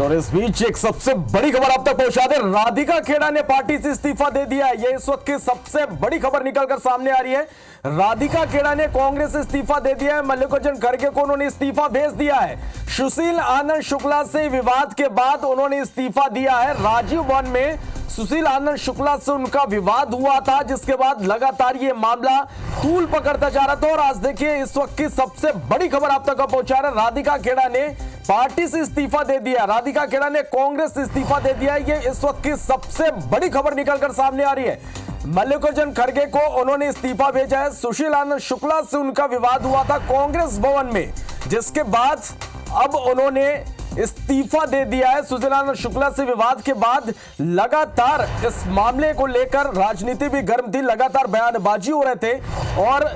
और इस बीच एक सबसे बड़ी खबर आप तक पहुंचा दे, राधिका खेड़ा ने पार्टी से इस्तीफा दे दिया है। ये इस वक्त की सबसे बड़ी खबर निकलकर सामने आ रही है। राधिका खेड़ा ने कांग्रेस से इस्तीफा दे दिया है। मल्लिकार्जुन खड़गे को उन्होंने इस्तीफा भेज दिया है। सुशील आनंद शुक्ला से विवाद के बाद उन्होंने इस्तीफा दिया है। राजीव भवन में सुशील आनंद शुक्ला से उनका विवाद हुआ था, जिसके बाद लगातार ये मामला तूल पकड़ता जा रहा था। और आज देखिए इस वक्त की सबसे बड़ी खबर आप तक पहुंचा रहा है, राधिका खेड़ा ने पार्टी से इस्तीफा दे दिया। राधिका खेड़ा ने कांग्रेस से इस्तीफा दे दिया। ये इस वक्त की सबसे बड़ी खबर निकलकर सामने आ रही है। मल्लिकार्जुन खड़गे को उन्होंने इस्तीफा भेजा है। सुशील आनंद शुक्ला से उनका विवाद हुआ था कांग्रेस भवन में, जिसके बाद अब उन्होंने इस्तीफा दे दिया है। सुशील आनंद शुक्ला से विवाद के बाद लगातार इस मामले को लेकर राजनीति भी गर्म थी, लगातार बयानबाजी हो रहे थे। और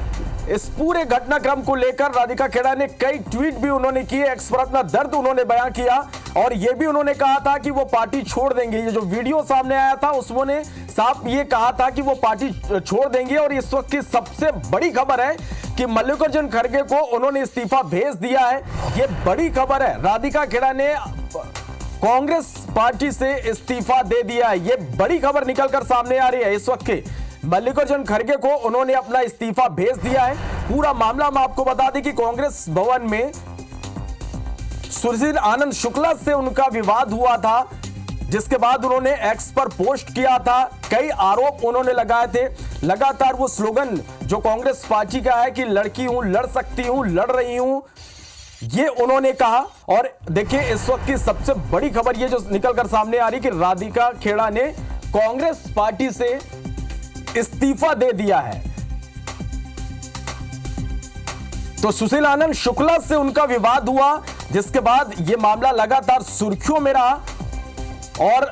इस पूरे घटनाक्रम को लेकर राधिका खेड़ा ने कई ट्वीट भी उन्होंने किए, एक्स पर अपना दर्द उन्होंने बयां किया। और यह भी उन्होंने कहा था कि वो पार्टी छोड़ देंगे। ये जो वीडियो सामने आया था उसमें साफ ये कहा था कि वो पार्टी छोड़ देंगे। और इस वक्त की सबसे बड़ी खबर है कि मल्लिकार्जुन खड़गे को उन्होंने इस्तीफा भेज दिया है। ये बड़ी खबर है, राधिका खेड़ा ने कांग्रेस पार्टी से इस्तीफा दे दिया है। ये बड़ी खबर निकलकर सामने आ रही है इस वक्त की। मल्लिकार्जुन खड़गे को उन्होंने अपना इस्तीफा भेज दिया है। पूरा मामला मैं आपको बता दें कि कांग्रेस भवन में सुशील आनंद शुक्ला से उनका विवाद हुआ था, जिसके बाद उन्होंने एक्स पर पोस्ट किया था। कई आरोप उन्होंने लगाए थे। लगातार वो स्लोगन जो कांग्रेस पार्टी का है कि लड़की हूं, लड़ सकती हूं, लड़ रही हूं, ये उन्होंने कहा। और देखिए इस वक्त की सबसे बड़ी खबर ये जो निकलकर सामने आ रही कि राधिका खेड़ा ने कांग्रेस पार्टी से इस्तीफा दे दिया है। तो सुशील आनंद शुक्ला से उनका विवाद हुआ, जिसके बाद यह मामला लगातार सुर्खियों में रहा। और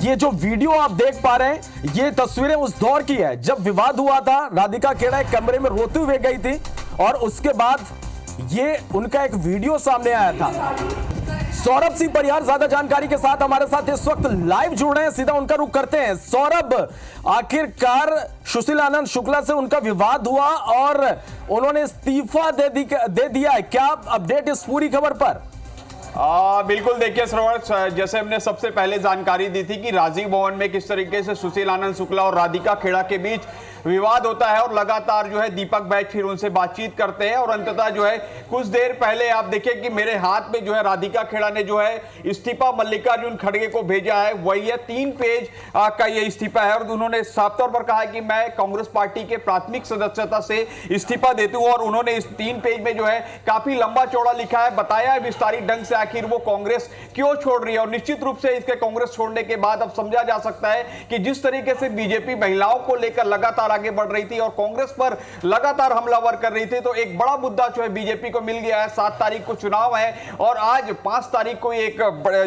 ये जो वीडियो आप देख पा रहे हैं, ये तस्वीरें उस दौर की है जब विवाद हुआ था। राधिका खेड़ा एक कमरे में रोते हुए गई थी और उसके बाद ये उनका एक वीडियो सामने आया था। सौरभ सिंह परिहार ज्यादा जानकारी के साथ हमारे साथ इस वक्त लाइव जुड़ रहे हैं, सीधा उनका रुख करते हैं। सौरभ, आखिरकार सुशील आनंद शुक्ला से उनका विवाद हुआ और उन्होंने इस्तीफा दे दिया है, क्या अपडेट इस पूरी खबर पर? बिल्कुल, देखिए श्रवण, जैसे हमने सबसे पहले जानकारी दी थी कि राजीव भवन में किस तरीके से सुशील आनंद शुक्ला और राधिका खेड़ा के बीच विवाद होता है और लगातार जो है दीपक बैच फिर उनसे बातचीत करते हैं। और अंततः जो है कुछ देर पहले आप देखिए कि मेरे हाथ में जो है राधिका खेड़ा ने जो है इस्तीफा मल्लिकार्जुन खड़गे को भेजा है। वही है 3 पेज का ये इस्तीफा है और उन्होंने साफ तौर पर कहा है कि मैं कांग्रेस पार्टी के प्राथमिक सदस्यता से इस्तीफा देती हूँ। और उन्होंने इस 3 पेज में जो है काफी लंबा चौड़ा लिखा है, बताया है विस्तारित ढंग से आखिर वो कांग्रेस क्यों छोड़ रही है। और निश्चित रूप से इसके कांग्रेस छोड़ने के बाद अब समझा जा सकता है कि जिस तरीके से बीजेपी महिलाओं को लेकर लगातार आगे बढ़ रही थी और कांग्रेस पर लगातार हमलावर कर रही थी, तो एक बड़ा मुद्दा जो है बीजेपी को मिल गया है। 7 तारीख को चुनाव है और आज 5 तारीख को एक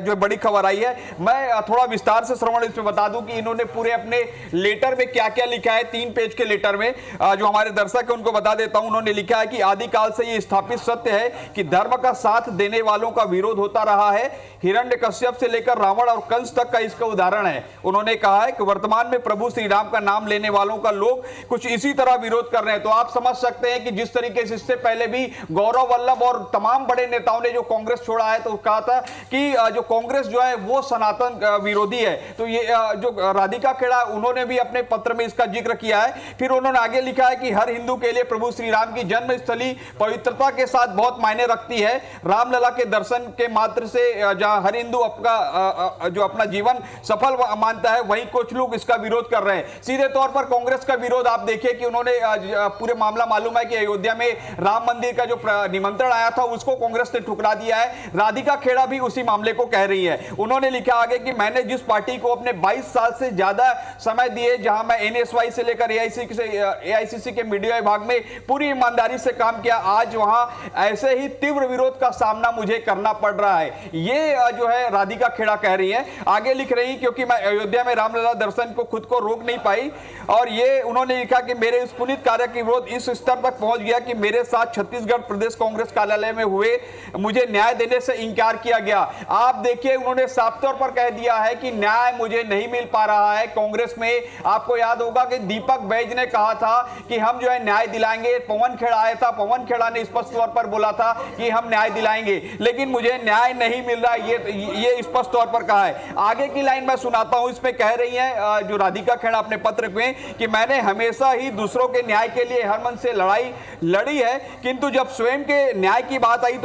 जो बड़ी खबर आई है। मैं थोड़ा विस्तार से श्रवण इसमें बता दूं कि इन्होंने पूरे अपने लेटर में क्या क्या लिखा है। 3 पेज के लेटर में जो हमारे दर्शक है उनको बता देता हूं। उन्होंने लिखा है कि आदिकाल से यह स्थापित सत्य है कि धर्म का साथ देने वालों का विरोध होता रहा है। हिरण्यकश्यप से लेकर रावण और कंस तक का इसका उदाहरण है। उन्होंने कहा है कि वर्तमान में प्रभु श्री राम का नाम लेने वालों का लोग कुछ इसी तरह विरोध कर रहे हैं। तो आप समझ सकते हैं कि जिस तरीके से इससे पहले भी गौरव वल्लभ और तमाम बड़े नेताओं ने जो कांग्रेस छोड़ा है, तो कहा था कि जो कांग्रेस जो है वो सनातन विरोधी है। तो ये जो राधिका खेड़ा उन्होंने भी अपने पत्र में इसका जिक्र किया है। फिर उन्होंने आगे लिखा है कि हर हिंदू के लिए प्रभु श्री राम की जन्मस्थली पवित्रता के साथ बहुत मायने रखती है। रामलला के दर्शन के मात्र से जहां हर हिंदू जो अपना जीवन सफल मानता है, वहीं कुछ लोग इसका विरोध कर रहे हैं। सीधे तौर पर कांग्रेस का विरोध आप देखिए कि उन्होंने पूरे मामला मालूम है कि अयोध्या में राम मंदिर का जो निमंत्रण आया था उसको कांग्रेस ने ठुकरा दिया है। राधिका खेड़ा भी उसी मामले को कह रही है। उन्होंने लिखा आगे कि मैंने जिस पार्टी को अपने 22 साल से ज्यादा समय दिए, जहां मैं एनएसवाई से लेकर एआईसीसी के मीडिया विभाग में पूरी ईमानदारी से काम किया, आज वहां ऐसे ही तीव्र विरोध का सामना मुझे करना पड़ रहा है। ये जो है राधिका खेड़ा कह रही है। आगे लिख रही क्योंकि मैं अयोध्या में रामलला दर्शन को खुद को रोक नहीं पाई। और ये उन्होंने लिखा कि मेरे इस पुनीत कार्य की विरोध इस स्तर तक पहुंच गया कि मेरे साथ छत्तीसगढ़ प्रदेश कांग्रेस कार्यालय में हुए मुझे न्याय देने से इंकार किया गया। आप देखिए, उन्होंने साफ तौर पर कह दिया है कि न्याय मुझे नहीं मिल पा रहा है कांग्रेस में। आपको याद होगा कि दीपक बैज ने कहा था कि हम जो है न्याय दिलाएंगे। पवन खेड़ा आया था, पवन खेड़ा ने स्पष्ट तौर पर बोला था कि हम न्याय दिलाएंगे, लेकिन मुझे न्याय नहीं मिल रहा, ये स्पष्ट तौर पर कहा है। आगे की लाइन मैं सुनाता हूं, इसमें कह रही है जो राधिका खेड़ा अपने पत्र में कि मैंने हमेशा ही दूसरों के न्याय के लिए हर मन से लड़ाई लड़ी है, किंतु जब स्वयं के न्याय की बात आई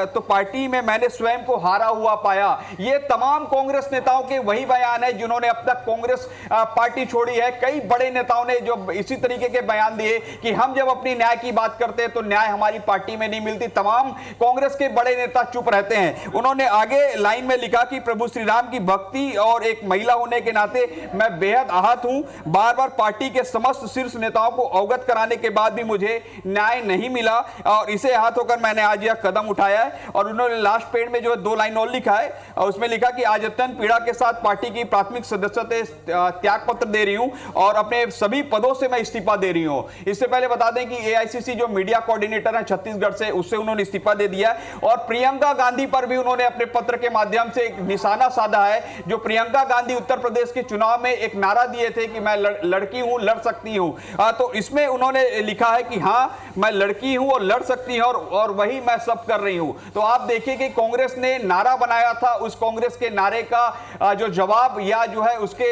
तो पार्टी में मैंने स्वयं को हारा हुआ पाया। ये तमाम कांग्रेस नेताओं के वही बयान है जिन्होंने अब तक कांग्रेस पार्टी छोड़ी है। कई बड़े नेताओं ने जो इसी तरीके के बयान दिए कि हम जब अपनी न्याय की बात करते हैं तो न्याय हमारी पार्टी में नहीं मिलती। तमाम कांग्रेस के बड़े नेता चुप रहते हैं। उन्होंने आगे लाइन में लिखा कि प्रभु श्री राम की भक्ति और एक महिला होने के नाते मैं बेहद आहत हूं। बार बार पार्टी के समस्त शीर्ष नेताओं को अवगत कराने के बाद भी मुझे न्याय नहीं मिला और इसे आहत होकर मैंने आज यह कदम उठाया है। और उन्होंने लास्ट पेज में जो 2 लाइन और लिखा है और उसमें लिखा कि आज अत्यंत पीड़ा के साथ पार्टी की प्राथमिक सदस्यता त्याग पत्र दे रही हूं और अपने सभी पदों से मैं इस्तीफा दे रही हूं। इससे पहले बता दें कि एआईसीसी जो मीडिया कोऑर्डिनेटर है छत्तीसगढ़ से, उससे उन्होंने इस्तीफा दे दिया और प्रियंका गांधी पर भी उन्होंने अपने पत्र के माध्यम से एक निशाना साधा है। जो प्रियंका गांधी उत्तर प्रदेश के चुनाव में एक नारा दिए थे कि मैं लड़की हूं, लड़ सकती हूं, तो इसमें उन्होंने लिखा है कि हां मैं लड़की हूं और लड़ सकती हूं और वही मैं सब कर रही हूं। तो आप देखिए कि कांग्रेस ने नारा बनाया था, उस कांग्रेस के नारे का जो जवाब या जो है उसके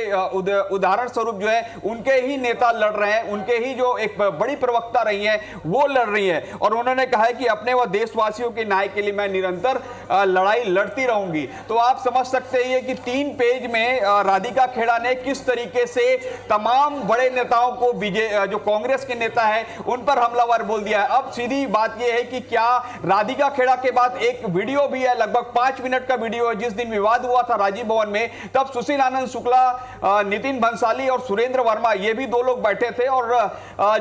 उदाहरण स्वरूप जो है उनके ही नेता लड़ रहे हैं, उनके ही जो एक बड़ी प्रवक्ता रही हैं वो लड़ रही है। और उन्होंने कहा है कि अपने व देशवासियों के न्याय के लिए मैं निरंतर लड़ाई लड़ती रहूंगी। तो आप समझ सकते हैं कि 3 पेज में राधिका खेड़ा ने किस तरीके से तमाम बड़े नेताओं को जो कांग्रेस के नेता है उन पर हमलावर बोल दिया है। अब सीधी बात यह है कि क्या राधिका खेड़ा के बाद एक वीडियो भी है, लगभग 5 मिनट का वीडियो है, जिस दिन विवाद हुआ था राजीव भवन में, तब सुशील आनंद शुक्ला, नितिन भंसाली और सुरेंद्र वर्मा ये भी 2 लोग बैठे थे और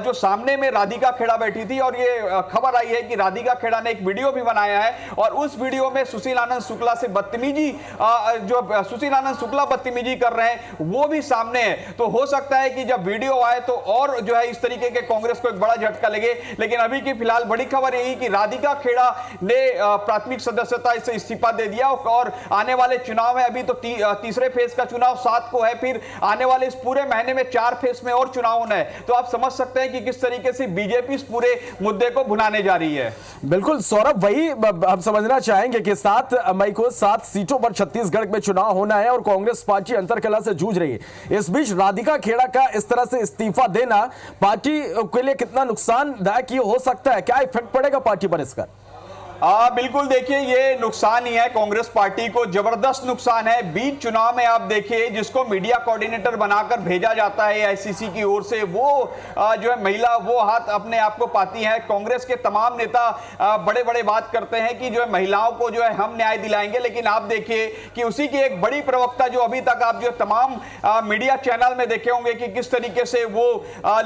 जो सामने में राधिका खेड़ा बैठी थी। और ये खबर आई है कि राधिका खेड़ा ने एक वीडियो भी बनाया है और उस वीडियो में सुशील आनंद शुक्ला से बदतमीजी, जो सुशील आनंद शुक्ला बदतमीजी कर रहे हैं वो भी सामने है। तो हो सकता है कि जब वीडियो आए तो और जो है इस तरीके के कांग्रेस को एक बड़ा झटका लगे। लेकिन अभी की फिलहाल बड़ी खबर यही कि राधिका खेड़ा ने प्राथमिक सदस्यता से इस्तीफा दे दिया और आने वाले चुनाव है, अभी तो तीसरे फेज का चुनाव 7 को है, फिर आने वाले इस पूरे महीने में 4 फेज में और चुनाव होना है। तो आप समझ सकते हैं कि किस तरीके से बीजेपी इस पूरे मुद्दे को भुनाने जा रही है। बिल्कुल सौरभ, वही हम समझना चाहेंगे कि 7 मई को 7 सीटों पर छत्तीसगढ़ में चुनाव होना है और कांग्रेस पार्टी अंतरकलह से जूझ रही है। इस बीच राधिका खेड़ा का इस तरह से इस्तीफा देना पार्टी के लिए कितना नुकसानदायक हो सकता है? क्या इफेक्ट पड़ेगा पार्टी पर इसका? बिल्कुल देखिए, ये नुकसान ही है कांग्रेस पार्टी को, जबरदस्त नुकसान है। बीच चुनाव में आप देखिए जिसको मीडिया कोऑर्डिनेटर बनाकर भेजा जाता है एआईसीसी की ओर से, वो जो है महिला वो हाथ अपने आप को पाती है। कांग्रेस के तमाम नेता बड़े बड़े बात करते हैं कि जो है महिलाओं को जो है हम न्याय दिलाएंगे, लेकिन आप देखिए कि उसी की एक बड़ी प्रवक्ता जो अभी तक आप जो तमाम मीडिया चैनल में देखे होंगे कि किस तरीके से वो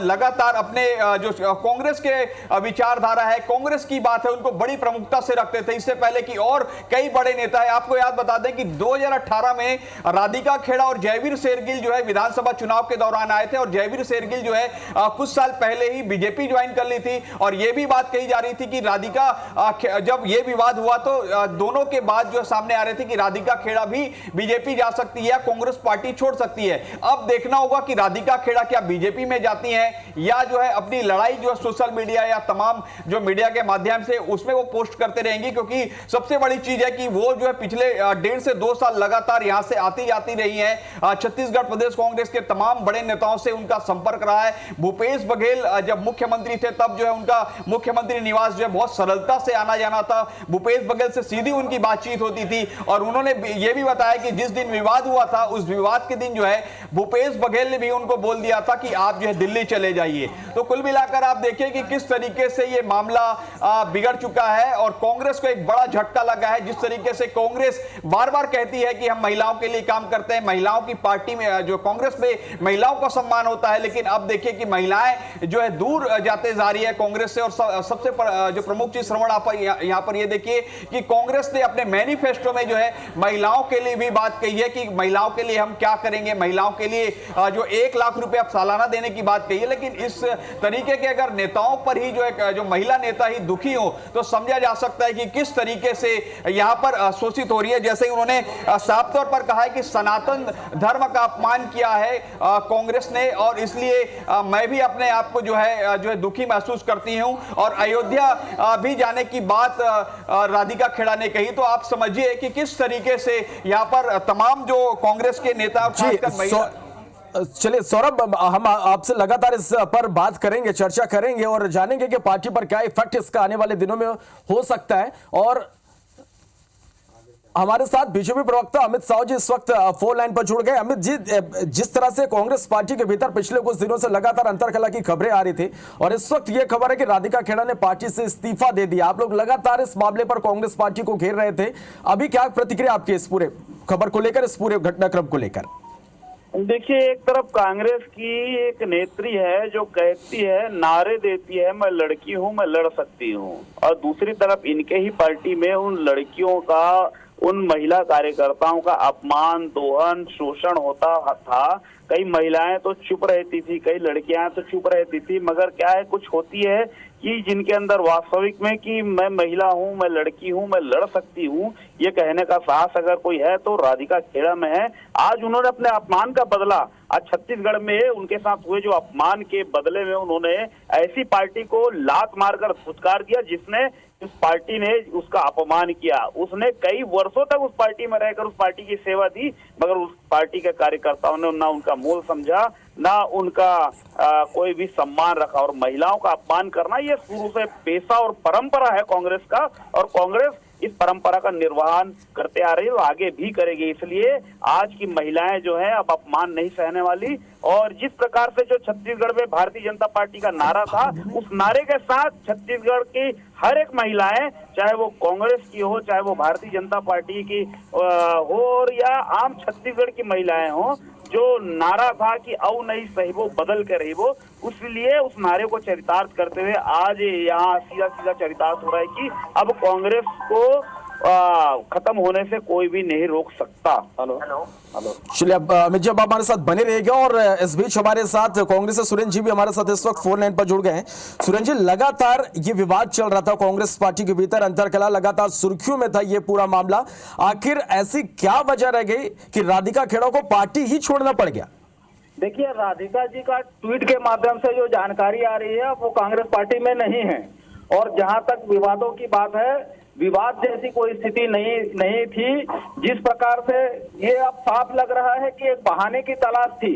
लगातार अपने जो कांग्रेस के विचारधारा है, कांग्रेस की बात है, उनको बड़ी प्रमुखता से रखते थे। इससे पहले कि और कई बड़े नेता है, आपको याद बता दें कि 2018 में राधिका खेड़ा और जयवीर शेरगिल जो है विधानसभा चुनाव के दौरान आए थे और जयवीर शेरगिल जो है कुछ साल पहले ही बीजेपी ज्वाइन कर ली थी। और यह भी बात कही जा रही थी कि राधिका, जब यह विवाद हुआ तो दोनों के बाद जो सामने आ रहे थे कि राधिका खेड़ा भी बीजेपी जा सकती है, कांग्रेस पार्टी छोड़ सकती है। अब देखना होगा कि राधिका खेड़ा क्या बीजेपी में जाती है या जो है अपनी लड़ाई जो सोशल मीडिया या तमाम जो मीडिया के माध्यम से उसमें वो पोस्ट करते रहेंगी। क्योंकि सबसे बड़ी चीज है कि वो जो है पिछले 1.5 से 2 साल लगातार यहां से आती जाती रही है। छत्तीसगढ़ प्रदेश कांग्रेस के तमाम बड़े नेताओं से उनका संपर्क रहा है। भूपेश बघेल जब मुख्यमंत्री थे तब जो है उनका मुख्यमंत्री निवास जो है बहुत सरलता से आना जाना था। भूपेश बघेल से सीधी उनकी बातचीत होती थी और उन्होंने यह भी बताया कि जिस दिन विवाद हुआ था उस विवाद के दिन जो है भूपेश बघेल ने भी उनको बोल दिया था कि आप जो है दिल्ली चले जाइए। तो कुल मिलाकर आप देखिए कि किस तरीके से यह मामला बिगड़ चुका है और कांग्रेस को एक बड़ा झटका लगा है। जिस तरीके से कांग्रेस बार बार कहती है कि हम महिलाओं के लिए काम करते हैं, महिलाओं की पार्टी में जो कांग्रेस में महिलाओं का सम्मान होता है, लेकिन अब देखिए कि महिलाएं जो है दूर जाते जा रही है कांग्रेस से। और सबसे जो प्रमुख चीज श्रवण आप यहां पर ये देखिए कि कांग्रेस ने अपने मैनिफेस्टो में जो है महिलाओं के लिए भी बात कही है कि महिलाओं के लिए हम क्या करेंगे, महिलाओं के लिए जो 1 लाख रुपए आप सालाना देने की बात कही है। लेकिन इस तरीके के अगर नेताओं पर ही जो महिला नेता ही दुखी हो तो समझा जा सकता है कि किस तरीके से यहां पर शोषित हो रही है। जैसे ही उन्होंने साफ तौर पर कहा है कि सनातन धर्म का अपमान किया है कांग्रेस ने, और इसलिए मैं भी अपने आप को जो है दुखी महसूस करती हूं। और अयोध्या भी जाने की बात राधिका खेड़ा ने कही, तो आप समझिए कि किस तरीके से यहां पर तमाम जो कांग्रेस के नेता चलिए सौरभ, हम आपसे लगातार इस पर बात करेंगे, चर्चा करेंगे और जानेंगे कि पार्टी पर क्या इफेक्ट इसका आने वाले दिनों में हो सकता है। और हमारे साथ बीजेपी प्रवक्ता अमित साहू जी इस वक्त फोन लाइन पर जुड़ गए। अमित जी, जिस तरह से कांग्रेस पार्टी के भीतर पिछले कुछ दिनों से लगातार अंतरकलह की खबरें आ रही थी और इस वक्त यह खबर है कि राधिका खेड़ा ने पार्टी से इस्तीफा दे दिया, आप लोग लगातार इस मामले पर कांग्रेस पार्टी को घेर रहे थे, अभी क्या प्रतिक्रिया आपकी इस पूरे खबर को लेकर, इस पूरे घटनाक्रम को लेकर? देखिए, एक तरफ कांग्रेस की एक नेत्री है जो कहती है, नारे देती है, मैं लड़की हूं, मैं लड़ सकती हूं, और दूसरी तरफ इनके ही पार्टी में उन लड़कियों का, उन महिला कार्यकर्ताओं का अपमान, दोहन, शोषण होता था। कई महिलाएं तो चुप रहती थी, कई लड़कियां तो चुप रहती थी, मगर क्या है, कुछ होती है कि जिनके अंदर वास्तविक में कि मैं महिला हूं, मैं लड़की हूं, मैं लड़ सकती हूं, ये कहने का साहस अगर कोई है तो राधिका खेड़ा में है। आज उन्होंने अपने अपमान का बदला, आज छत्तीसगढ़ में उनके साथ हुए जो अपमान के बदले में उन्होंने ऐसी पार्टी को लात मारकर फुटकार दिया जिसने, उस पार्टी ने उसका अपमान किया। उसने कई वर्षों तक उस पार्टी में रहकर उस पार्टी की सेवा दी, मगर उस पार्टी के कार्यकर्ताओं ने ना उनका मूल समझा, ना उनका कोई भी सम्मान रखा। और महिलाओं का अपमान करना ये शुरू से पेशा और परंपरा है कांग्रेस का, और कांग्रेस इस परंपरा का निर्वहन करते आ रही है, आगे भी करेगी। इसलिए आज की महिलाएं जो है अब अपमान नहीं सहने वाली। और जिस प्रकार से जो छत्तीसगढ़ में भारतीय जनता पार्टी का नारा था, उस नारे के साथ छत्तीसगढ़ की हर एक महिलाएं, चाहे वो कांग्रेस की हो, चाहे वो भारतीय जनता पार्टी की हो, और या आम छत्तीसगढ़ की महिलाएं हो, जो नारा था कि औ नहीं सही वो बदल के रही वो, उसलिए उस नारे को चरितार्थ करते हुए आज यहाँ सीधा सीधा चरितार्थ हो रहा है कि अब कांग्रेस को खत्म होने से कोई भी नहीं रोक सकता। हेलो हेलो, चलिए अब अमित जी, अब हमारे साथ बने रहेगा। और इस बीच हमारे साथ कांग्रेस से सुरेंद्र जी भी हमारे साथ इस वक्त फोन लाइन पर जुड़ गए हैं। सुरेंद्र जी, लगातार ये विवाद चल रहा था कांग्रेस पार्टी के भीतर, अंतरकलह लगातार सुर्खियों में था ये पूरा मामला, आखिर ऐसी क्या वजह रह गई कि राधिका खेड़ा को पार्टी ही छोड़ना पड़ गया? देखिए, राधिका जी का ट्वीट के माध्यम से जो जानकारी आ रही है वो कांग्रेस पार्टी में नहीं है। और जहां तक विवादों की बात है, विवाद जैसी कोई स्थिति नहीं थी। जिस प्रकार से ये अब साफ लग रहा है कि एक बहाने की तलाश थी।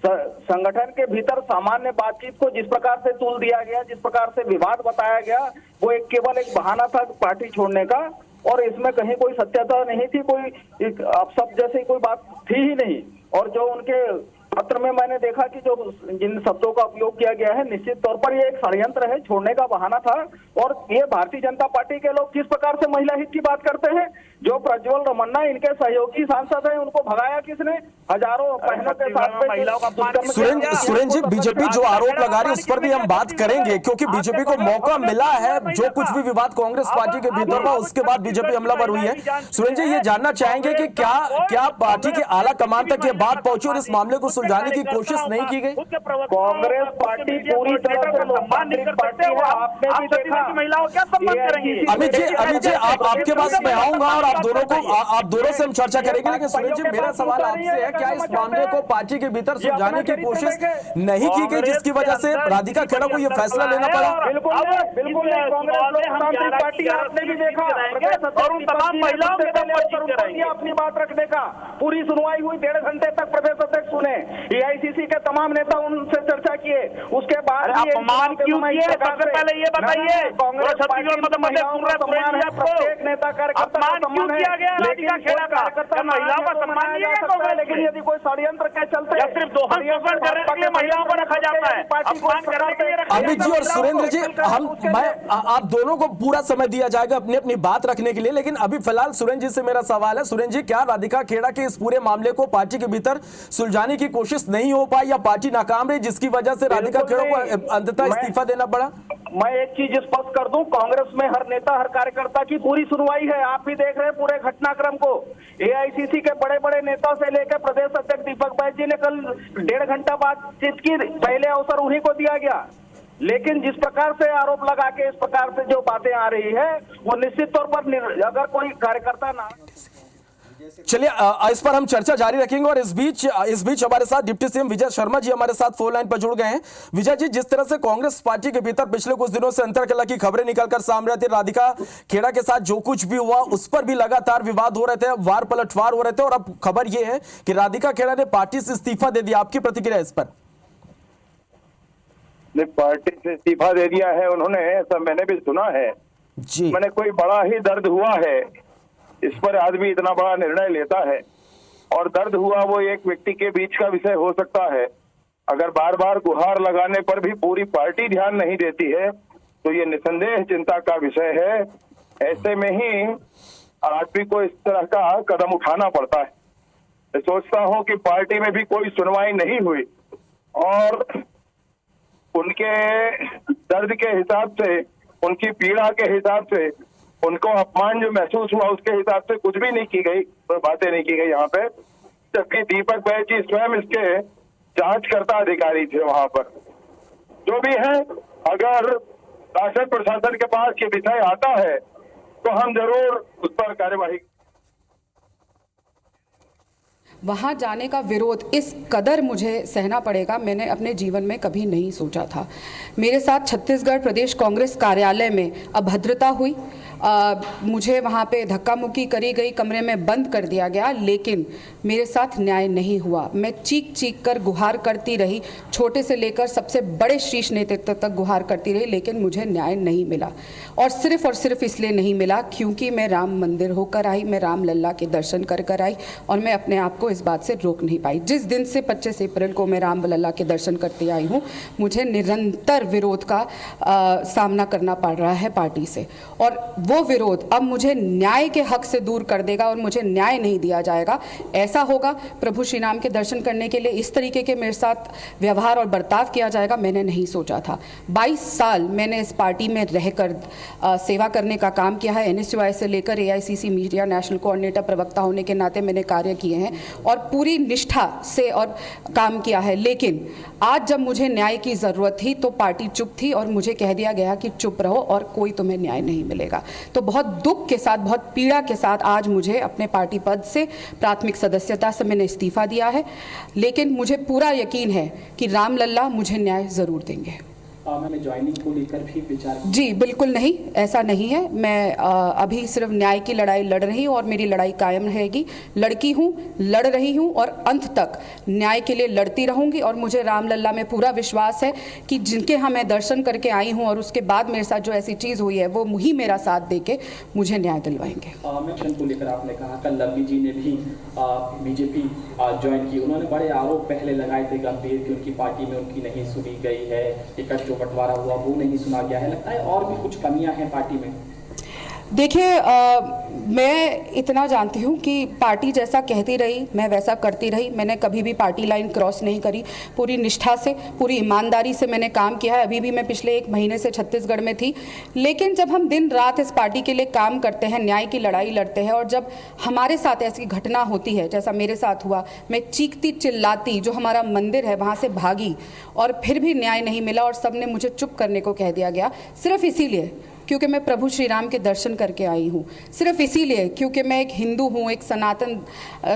संगठन के भीतर सामान्य बातचीत को जिस प्रकार से तूल दिया गया, जिस प्रकार से विवाद बताया गया, वो केवल एक बहाना था पार्टी छोड़ने का, और इसमें कहीं कोई सत्यता नहीं थी, कोई अपशब्द जैसी कोई बात थी ही नहीं। और जो उनके पत्र में मैंने देखा कि जो जिन शब्दों का उपयोग किया गया है, निश्चित तौर पर ये एक षड्यंत्र है, छोड़ने का बहाना था। और ये भारतीय जनता पार्टी के लोग किस प्रकार से महिला हित की बात करते हैं, जो प्रज्वल रमन्ना इनके सहयोगी सांसद हैं, उनको भगाया किसने? हजारों बहनों के साथ महिलाओं का। सुरेंद्र जी, बीजेपी जो आरोप लगा रही है उस पर भी हम बात करेंगे, क्योंकि बीजेपी को मौका मिला है, जो कुछ भी विवाद कांग्रेस पार्टी के भीतर हुआ उसके बाद बीजेपी हमलावर हुई है। सुरेंद्र जी, ये जानना चाहेंगे कि क्या पार्टी के आला कमान तक ये बात पहुंची और इस मामले को सुलझाने की कोशिश नहीं की गई? कांग्रेस पार्टी पूरी तरह से लोकतांत्रिक पार्टी है, आपने भी देखा। महिलाओं क्या सम्मान करेंगे? अमित जी, आपके पास मैं आऊंगा और आप दोनों से हम चर्चा करेंगे, लेकिन सुरेंद्र जी, मेरा सवाल आपसे है, क्या इस मामले को पार्टी के भीतर सुलझाने की कोशिश नहीं की गई, जिसकी वजह से राधिका खेड़ा को यह फैसला लेना पड़ा? बिल्कुल कांग्रेस पार्टी, आपने भी देखा, और उन तमाम महिलाओं के अपनी बात रखने का पूरी सुनवाई हुई, 1.5 घंटे तक प्रदेश अध्यक्ष सुने। एआईसीसी के तमाम नेता उनसे चर्चा किए, उसके बाद अपमान क्यों किए? सबसे पहले ये बताइए, कांग्रेस पार्टी में महिलाओं का सम्मान है, प्रत्येक नेता कार्यकर्ता का सम्मान है, राधिका खेड़ा का महिलाओं का सम्मान नहीं है, लेकिन यदि कोई षड्यंत्र के चलते सिर्फ दोहन शोषण करने के लिए महिलाओं को रखा जाता है, अपमान करने के लिए रखा अमित जी और सुरेंद्र जी, आप दोनों को पूरा समय दिया जाएगा अपनी अपनी बात रखने के लिए, लेकिन अभी फिलहाल सुरेंद्र जी से मेरा सवाल है। सुरेंद्र जी, क्या राधिका खेड़ा के इस पूरे मामले को पार्टी के भीतर सुलझाने की कोशिश नहीं हो पाई या पार्टी नाकाम रही, जिसकी वजह से राधिका खेड़ा को अंततः इस्तीफा देना पड़ा? मैं एक चीज स्पष्ट कर दूं, कांग्रेस में हर नेता हर कार्यकर्ता की पूरी सुनवाई है। आप भी देख रहे हैं पूरे घटनाक्रम को। एआईसीसी के बड़े बड़े नेताओं से लेकर प्रदेश अध्यक्ष दीपक बैज जी ने कल 1.5 घंटा बातचीत की, पहले अवसर उन्हीं को दिया गया। लेकिन जिस प्रकार से आरोप लगा के इस प्रकार से जो बातें आ रही है, वो निश्चित तौर पर अगर कोई कार्यकर्ता ना, चलिए इस पर हम चर्चा जारी रखेंगे। और इस बीच हमारे साथ डिप्टी सीएम विजय शर्मा जी हमारे साथ फोन लाइन पर जुड़ गए हैं। विजय जी, जिस तरह से कांग्रेस पार्टी के भीतर पिछले कुछ दिनों से अंतरकलह की खबरें निकलकर सामने आती, राधिका खेड़ा के साथ जो कुछ भी हुआ उस पर भी लगातार विवाद हो रहे थे, वार पलटवार हो रहे थे, और अब खबर यह है कि राधिका खेड़ा ने पार्टी से इस्तीफा दे दिया। आपकी प्रतिक्रिया इस पर? पार्टी से इस्तीफा दे दिया है उन्होंने, ऐसा मैंने भी सुना है जी। मैंने कोई बड़ा ही दर्द हुआ है इस पर आदमी इतना बड़ा निर्णय लेता है, और दर्द हुआ वो एक व्यक्ति के बीच का विषय हो सकता है। अगर बार बार गुहार लगाने पर भी पूरी पार्टी ध्यान नहीं देती है तो ये निसंदेह चिंता का विषय है। ऐसे में ही आदमी को इस तरह का कदम उठाना पड़ता है। मैं सोचता हूं कि पार्टी में भी कोई सुनवाई नहीं हुई और उनके दर्द के हिसाब से, उनकी पीड़ा के हिसाब से, उनको अपमान जो महसूस हुआ उसके हिसाब से कुछ भी नहीं की गई, कोई बातें नहीं की गई यहाँ पे। जबकि दीपक बैज जी स्वयं इसके जांचकर्ता अधिकारी थे वहां पर। जो भी है, अगर शासन प्रशासन के पास ये विषय आता है तो हम जरूर उस पर कार्यवाही। वहाँ जाने का विरोध इस कदर मुझे सहना पड़ेगा, मैंने अपने जीवन में कभी नहीं सोचा था। मेरे साथ छत्तीसगढ़ प्रदेश कांग्रेस कार्यालय में अभद्रता हुई, मुझे वहाँ पे धक्का मुक्की करी गई, कमरे में बंद कर दिया गया, लेकिन मेरे साथ न्याय नहीं हुआ। मैं चीख चीख कर गुहार करती रही, छोटे से लेकर सबसे बड़े शीर्ष नेतृत्व तक गुहार करती रही, लेकिन मुझे न्याय नहीं मिला। और सिर्फ इसलिए नहीं मिला क्योंकि मैं राम मंदिर होकर आई, मैं राम लल्ला के दर्शन कर कर आई, और मैं अपने आप को इस बात से रोक नहीं पाई। जिस दिन से 25 अप्रैल को मैं राम लल्ला के दर्शन करते आई हूँ, मुझे निरंतर विरोध का सामना करना पड़ रहा है पार्टी से, और वो विरोध अब मुझे न्याय के हक से दूर कर देगा और मुझे न्याय नहीं दिया जाएगा। ऐसा होगा, प्रभु श्री राम के दर्शन करने के लिए इस तरीके के मेरे साथ व्यवहार और बर्ताव किया जाएगा, मैंने नहीं सोचा था। 22 साल मैंने इस पार्टी में रहकर सेवा करने का काम किया है। NSUI से लेकर AICC मीडिया नेशनल कोऑर्डिनेटर प्रवक्ता होने के नाते मैंने कार्य किए हैं और पूरी निष्ठा से और काम किया है। लेकिन आज जब मुझे न्याय की ज़रूरत थी तो पार्टी चुप थी और मुझे कह दिया गया कि चुप रहो और कोई तुम्हें न्याय नहीं मिलेगा। तो बहुत दुख के साथ, बहुत पीड़ा के साथ आज मुझे अपने पार्टी पद से, प्राथमिक सदस्यता से मैंने इस्तीफा दिया है। लेकिन मुझे पूरा यकीन है कि राम लल्ला मुझे न्याय ज़रूर देंगे। मैंने ज्वाइनिंग को लेकर भी विचार जी बिल्कुल नहीं, ऐसा नहीं है। मैं अभी सिर्फ न्याय की लड़ाई लड़ रही हूँ और मेरी लड़ाई कायम रहेगी। लड़की हूँ, लड़ रही हूँ और अंत तक न्याय के लिए लड़ती रहूँगी। और मुझे राम लल्ला में पूरा विश्वास है कि जिनके यहाँ मैं दर्शन करके आई हूँ और उसके बाद मेरे साथ जो ऐसी चीज़ हुई है वो ही मेरा साथ दे के मुझे न्याय दिलवाएंगे। मिशन को लेकर आपने कहा, कल लवली जी ने भी बीजेपी ज्वाइन की। उन्होंने बड़े आरोप पहले लगाए थे गंभीर कि उनकी पार्टी में उनकी नहीं सुनी गई है, टिकट बंटवारा हुआ वो नहीं सुना गया है। लगता है और भी कुछ कमियां हैं पार्टी में। देखिए, मैं इतना जानती हूँ कि पार्टी जैसा कहती रही मैं वैसा करती रही। मैंने कभी भी पार्टी लाइन क्रॉस नहीं करी। पूरी निष्ठा से, पूरी ईमानदारी से मैंने काम किया है। अभी भी मैं पिछले 1 महीने से छत्तीसगढ़ में थी। लेकिन जब हम दिन रात इस पार्टी के लिए काम करते हैं, न्याय की लड़ाई लड़ते हैं, और जब हमारे साथ ऐसी घटना होती है जैसा मेरे साथ हुआ, मैं चीखती चिल्लाती जो हमारा मंदिर है वहाँ से भागी और फिर भी न्याय नहीं मिला और सब ने मुझे चुप करने को कह दिया गया, सिर्फ इसीलिए क्योंकि मैं प्रभु श्री राम के दर्शन करके आई हूँ। सिर्फ इसीलिए क्योंकि मैं एक हिंदू हूँ, एक सनातन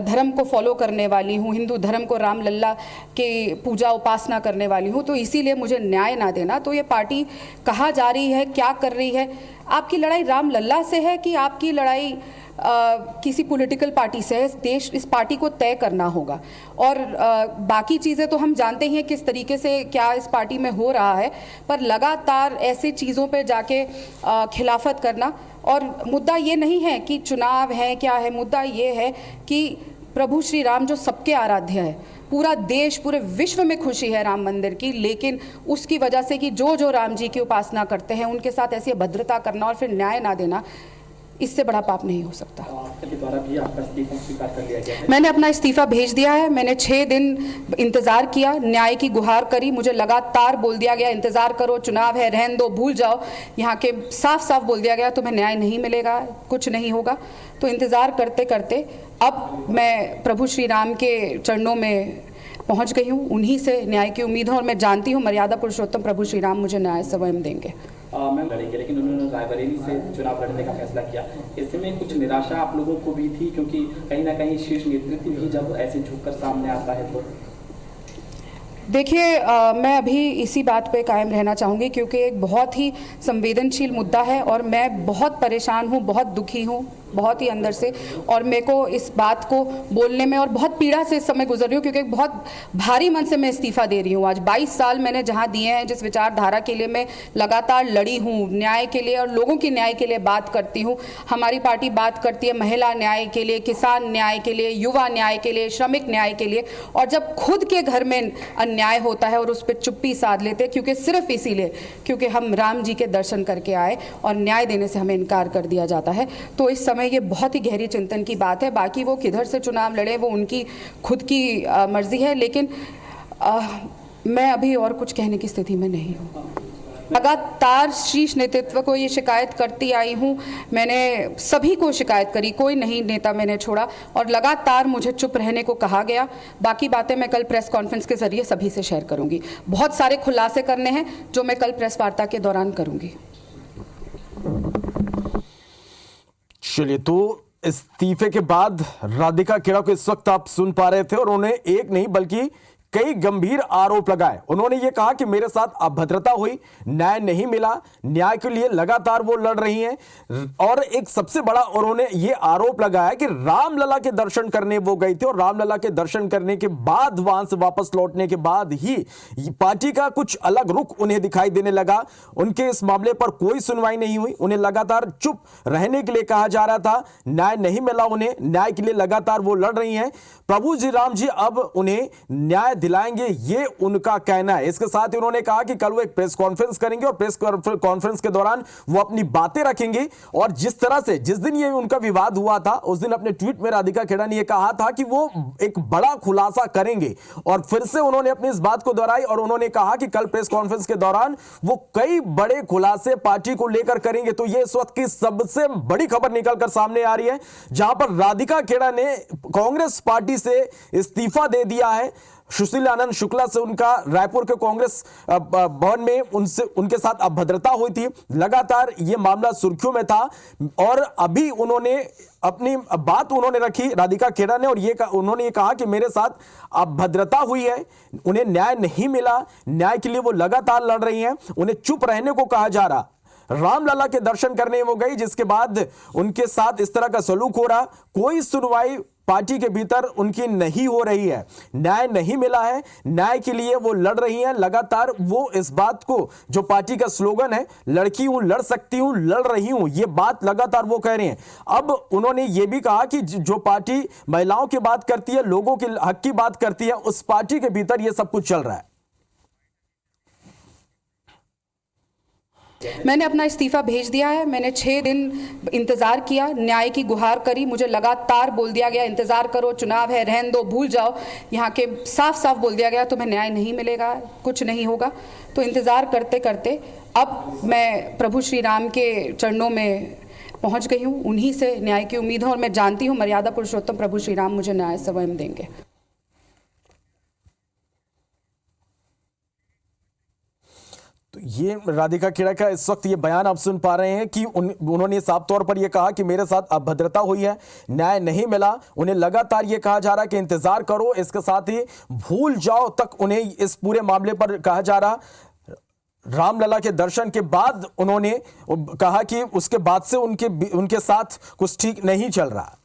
धर्म को फॉलो करने वाली हूँ, हिंदू धर्म को, राम लल्ला के पूजा उपासना करने वाली हूँ। तो इसीलिए मुझे न्याय ना देना। तो ये पार्टी कहाँ जा रही है, क्या कर रही है? आपकी लड़ाई राम लल्ला से है कि आपकी लड़ाई किसी पॉलिटिकल पार्टी से है। इस पार्टी को तय करना होगा और बाकी चीज़ें तो हम जानते ही हैं किस तरीके से क्या इस पार्टी में हो रहा है, पर लगातार ऐसी चीज़ों पे जाके खिलाफत करना। और मुद्दा ये नहीं है कि चुनाव है क्या है, मुद्दा ये है कि प्रभु श्री राम जो सबके आराध्य है, पूरा देश पूरे विश्व में खुशी है राम मंदिर की, लेकिन उसकी वजह से कि जो राम जी की उपासना करते हैं उनके साथ ऐसी अभद्रता करना और फिर न्याय ना देना, इससे बड़ा पाप नहीं हो सकता। आपके द्वारा भी आपका इस्तीफा स्वीकार कर लिया गया है? मैंने अपना इस्तीफा भेज दिया है। मैंने 6 दिन इंतज़ार किया, न्याय की गुहार करी, मुझे लगातार बोल दिया गया इंतज़ार करो, चुनाव है, रहन दो, भूल जाओ। यहाँ के साफ साफ बोल दिया गया तुम्हें न्याय नहीं मिलेगा, कुछ नहीं होगा। तो इंतज़ार करते करते अब मैं प्रभु श्री राम के चरणों में पहुँच गई हूँ। उन्हीं से न्याय की उम्मीद है और मैं जानती हूँ मर्यादा पुरुषोत्तम प्रभु श्री राम मुझे न्याय स्वयं देंगे। मैम लड़ेंगे, लेकिन उन्होंने रायबरेली से चुनाव लड़ने का फैसला किया। इसमें कुछ निराशा आप लोगों को भी थी, क्योंकि कहीं ना कहीं शीर्ष नेतृत्व भी जब ऐसे झुककर सामने आता है तो? देखिए, मैं अभी इसी बात पे कायम रहना चाहूँगी क्योंकि एक बहुत ही संवेदनशील मुद्दा है और मैं बहुत परेशान हूँ, बहुत दुखी हूँ, बहुत ही अंदर से। और मेरे को इस बात को बोलने में और बहुत पीड़ा से इस समय गुजर रही हूँ क्योंकि एक बहुत भारी मन से मैं इस्तीफ़ा दे रही हूँ। आज 22 साल मैंने जहाँ दिए हैं, जिस विचारधारा के लिए मैं लगातार लड़ी हूँ, न्याय के लिए और लोगों की न्याय के लिए बात करती हूँ। हमारी पार्टी बात करती है महिला न्याय के लिए, किसान न्याय के लिए, युवा न्याय के लिए, श्रमिक न्याय के लिए। और जब खुद के घर में अन्याय होता है और उस पर चुप्पी साध लेते हैं, क्योंकि सिर्फ इसीलिए क्योंकि हम राम जी के दर्शन करके आए और न्याय देने से हमें इनकार कर दिया जाता है, तो इस समय ये बहुत ही गहरी चिंतन की बात है। बाकी वो किधर से चुनाव लड़े वो उनकी खुद की मर्जी है, लेकिन मैं अभी और कुछ कहने की स्थिति में नहीं हूँ। लगातार शीर्ष नेतृत्व को ये शिकायत करती आई हूँ, मैंने सभी को शिकायत करी, कोई नहीं नेता मैंने छोड़ा और लगातार मुझे चुप रहने को कहा गया। बाकी बातें मैं कल प्रेस कॉन्फ्रेंस के जरिए सभी से शेयर करूँगी। बहुत सारे खुलासे करने हैं जो मैं कल प्रेस वार्ता के दौरान करूँगी। चलिए, तो इस्तीफे के बाद राधिका खेड़ा को इस वक्त आप सुन पा रहे थे और उन्हें एक नहीं बल्कि कई गंभीर आरोप लगाए। उन्होंने ये कहा कि मेरे साथ अभद्रता हुई, न्याय नहीं मिला, न्याय के लिए लगातार वो लड़ रही हैं। और एक सबसे बड़ा उन्होंने ये आरोप लगाया कि रामलला के दर्शन करने वो गई थी और रामलला के दर्शन करने के बाद वहां से वापस लौटने के बाद ही पार्टी का कुछ अलग रुख उन्हें दिखाई देने लगा। उनके इस मामले पर कोई सुनवाई नहीं हुई, उन्हें लगातार चुप रहने के लिए कहा जा रहा था, न्याय नहीं मिला उन्हें, न्याय के लिए लगातार वो लड़ रही हैं। प्रभु जी राम जी अब उन्हें न्याय दिलाएंगे, ये उनका कहना है। इसके साथ ही उन्होंने कहा कि कल वो एक प्रेस कॉन्फ्रेंस करेंगे और प्रेस कॉन्फ्रेंस के दौरान वो अपनी बातें रखेंगे। और जिस तरह से जिस दिन ये उनका विवाद हुआ था उस दिन अपने ट्वीट में राधिका खेड़ा ने यह कहा था कि वो एक बड़ा खुलासा करेंगे और फिर से उन्होंने अपनी इस बात को दोहराई और उन्होंने कहा कि कल प्रेस कॉन्फ्रेंस के दौरान वो कई बड़े खुलासे पार्टी को लेकर करेंगे। तो ये इस वक्त की सबसे बड़ी खबर निकलकर सामने आ रही है, जहां पर राधिका खेड़ा ने कांग्रेस पार्टी से इस्तीफा दे दिया है। सुशील आनंद शुक्ला से उनका रायपुर के कांग्रेस भवन में उनके साथ अभद्रता हुई थी, लगातार ये मामला सुर्खियों में था और अभी उन्होंने अपनी बात उन्होंने रखी राधिका खेड़ा ने और उन्होंने ये कहा कि मेरे साथ अभद्रता हुई है, उन्हें न्याय नहीं मिला, न्याय के लिए वो लगातार लड़ रही हैं, उन्हें चुप रहने को कहा जा रहा। रामलला के दर्शन करने वो गई, जिसके बाद उनके साथ इस तरह का सलूक हो रहा, कोई सुनवाई पार्टी के भीतर उनकी नहीं हो रही है, न्याय नहीं मिला है, न्याय के लिए वो लड़ रही हैं। लगातार वो इस बात को, जो पार्टी का स्लोगन है, लड़की हूं लड़ सकती हूं लड़ रही हूं, ये बात लगातार वो कह रहे हैं। अब उन्होंने ये भी कहा कि जो पार्टी महिलाओं की बात करती है, लोगों के हक की बात करती है, उस पार्टी के भीतर ये सब कुछ चल रहा है। मैंने अपना इस्तीफा भेज दिया है। मैंने 6 दिन इंतज़ार किया, न्याय की गुहार करी, मुझे लगातार बोल दिया गया इंतज़ार करो, चुनाव है, रहन दो, भूल जाओ। यहाँ के साफ साफ बोल दिया गया तुम्हें न्याय नहीं मिलेगा, कुछ नहीं होगा। तो इंतज़ार करते करते अब मैं प्रभु श्री राम के चरणों में पहुँच गई हूँ। उन्हीं से न्याय की उम्मीद है और मैं जानती हूँ मर्यादा पुरुषोत्तम प्रभु श्री राम मुझे न्याय स्वयं देंगे। तो ये राधिका खेड़ा का इस वक्त ये बयान आप सुन पा रहे हैं कि उन्होंने साफ तौर पर यह कहा कि मेरे साथ अभद्रता हुई है, न्याय नहीं मिला, उन्हें लगातार ये कहा जा रहा है कि इंतजार करो, इसके साथ ही भूल जाओ तक उन्हें इस पूरे मामले पर कहा जा रहा। रामलला के दर्शन के बाद उन्होंने कहा कि उसके बाद से उनके साथ कुछ ठीक नहीं चल रहा।